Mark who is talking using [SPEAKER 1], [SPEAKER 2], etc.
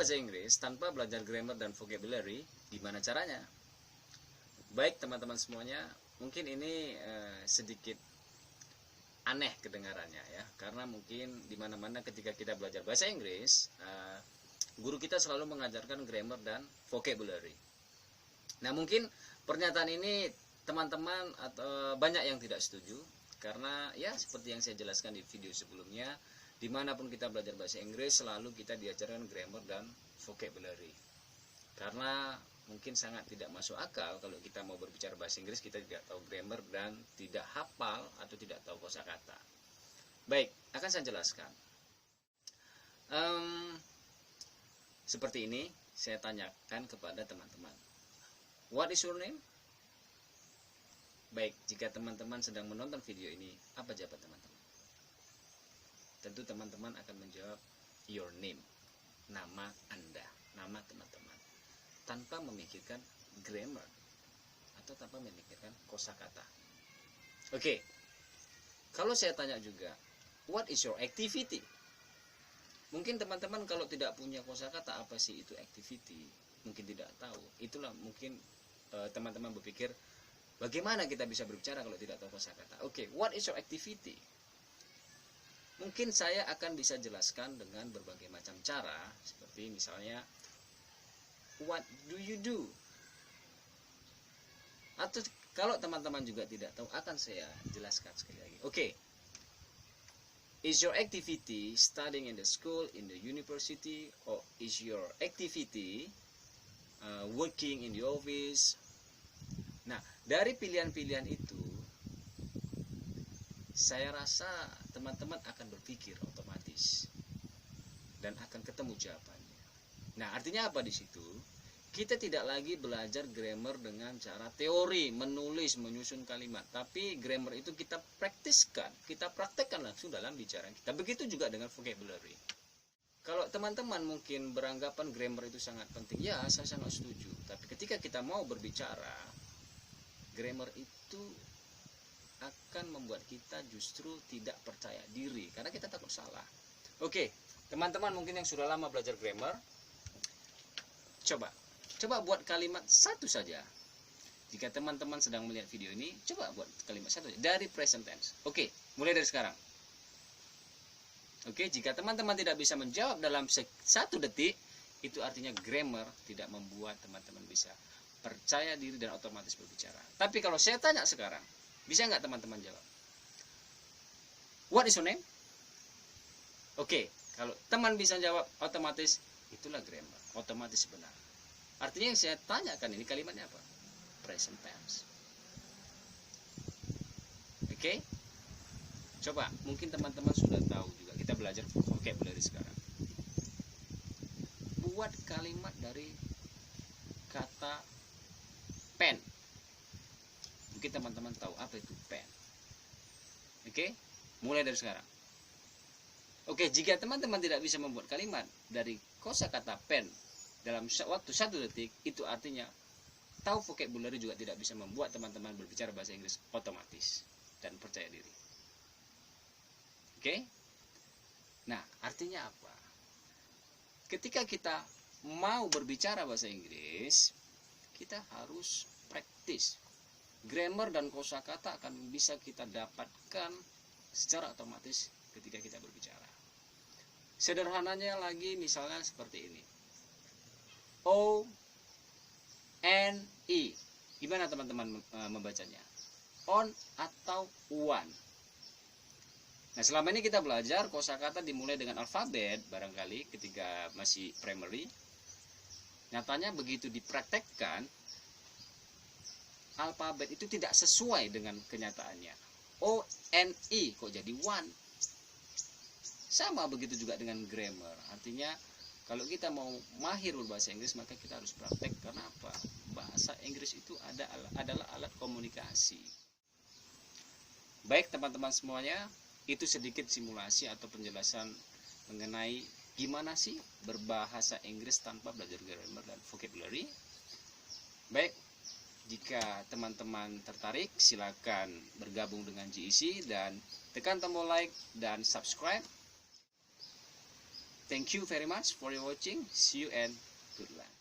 [SPEAKER 1] bahasa Inggris tanpa belajar grammar dan vocabulary, gimana caranya? Baik teman-teman semuanya, mungkin ini sedikit aneh kedengarannya ya, karena mungkin dimana-mana ketika kita belajar bahasa Inggris, guru kita selalu mengajarkan grammar dan vocabulary. Nah, mungkin pernyataan ini teman-teman atau banyak yang tidak setuju, karena ya seperti yang saya jelaskan di video sebelumnya, dimanapun kita belajar bahasa Inggris selalu kita diajarkan grammar dan vocabulary. Karena mungkin sangat tidak masuk akal kalau kita mau berbicara bahasa Inggris kita tidak tahu grammar dan tidak hafal atau tidak tahu kosakata. Baik, akan saya jelaskan. Seperti ini saya tanyakan kepada teman-teman. What is your name? Baik, jika teman-teman sedang menonton video ini, apa jawaban teman-teman? Tentu teman-teman akan menjawab your name, nama Anda, nama teman-teman, tanpa memikirkan grammar atau tanpa memikirkan kosakata. Oke, kalau saya tanya juga, what is your activity? Mungkin teman-teman kalau tidak punya kosakata, apa sih itu activity? Mungkin tidak tahu. Itulah mungkin teman-teman berpikir, bagaimana kita bisa berbicara kalau tidak tahu kosakata? Oke, what is your activity? Mungkin saya akan bisa jelaskan dengan berbagai macam cara, seperti misalnya, what do you do? Atau kalau teman-teman juga tidak tahu, akan saya jelaskan sekali lagi. Oke. Is your activity studying in the school, in the university, or is your activity working in the office? Nah, dari pilihan-pilihan itu, saya rasa teman-teman akan berpikir otomatis dan akan ketemu jawabannya. Nah, artinya apa di situ? Kita tidak lagi belajar grammar dengan cara teori, menulis, menyusun kalimat. Tapi grammar itu kita praktekkan langsung dalam bicara kita. Begitu juga dengan vocabulary. Kalau teman-teman mungkin beranggapan grammar itu sangat penting, ya saya sangat setuju. Tapi ketika kita mau berbicara, grammar itu akan membuat kita justru tidak percaya diri. Karena kita takut salah. Oke, teman-teman mungkin yang sudah lama belajar grammar, Coba buat kalimat satu saja. Jika teman-teman sedang melihat video ini, coba buat kalimat satu saja dari present tense. Oke, mulai dari sekarang. Oke, jika teman-teman tidak bisa menjawab dalam 1 detik, itu artinya grammar tidak membuat teman-teman bisa percaya diri dan otomatis berbicara. Tapi kalau saya tanya sekarang, bisa nggak teman-teman jawab? What is your name? Oke, kalau teman bisa jawab otomatis, itulah grammar, otomatis benar. Artinya yang saya tanyakan ini kalimatnya apa? Present tense. Oke? Coba, mungkin teman-teman sudah tahu juga. Kita belajar vocabulary sekarang. Buat kalimat dari kata pen. Mungkin teman-teman tahu apa itu pen. Oke? Mulai dari sekarang. Oke, jika teman-teman tidak bisa membuat kalimat dari kosakata pen dalam waktu 1 detik, itu artinya tahu vocabulary juga tidak bisa membuat teman-teman berbicara bahasa Inggris otomatis dan percaya diri. Oke? Nah, artinya apa? Ketika kita mau berbicara bahasa Inggris, kita harus praktis. Grammar dan kosakata akan bisa kita dapatkan secara otomatis ketika kita berbicara. Sederhananya lagi misalnya seperti ini. O-N-E. Gimana teman-teman membacanya? On atau one. Nah, selama ini kita belajar kosakata dimulai dengan alfabet barangkali ketika masih primary. Nyatanya begitu dipraktekkan, alfabet itu tidak sesuai dengan kenyataannya. O-N-E kok jadi one? Sama begitu juga dengan grammar. Artinya kalau kita mau mahir berbahasa Inggris, maka kita harus praktek. Karena apa? Bahasa Inggris itu adalah alat komunikasi. Baik teman-teman semuanya, itu sedikit simulasi atau penjelasan mengenai gimana sih berbahasa Inggris tanpa belajar grammar dan vocabulary. Baik, jika teman-teman tertarik, silakan bergabung dengan GEC dan tekan tombol like dan subscribe. Thank you very much for your watching. See you and good luck.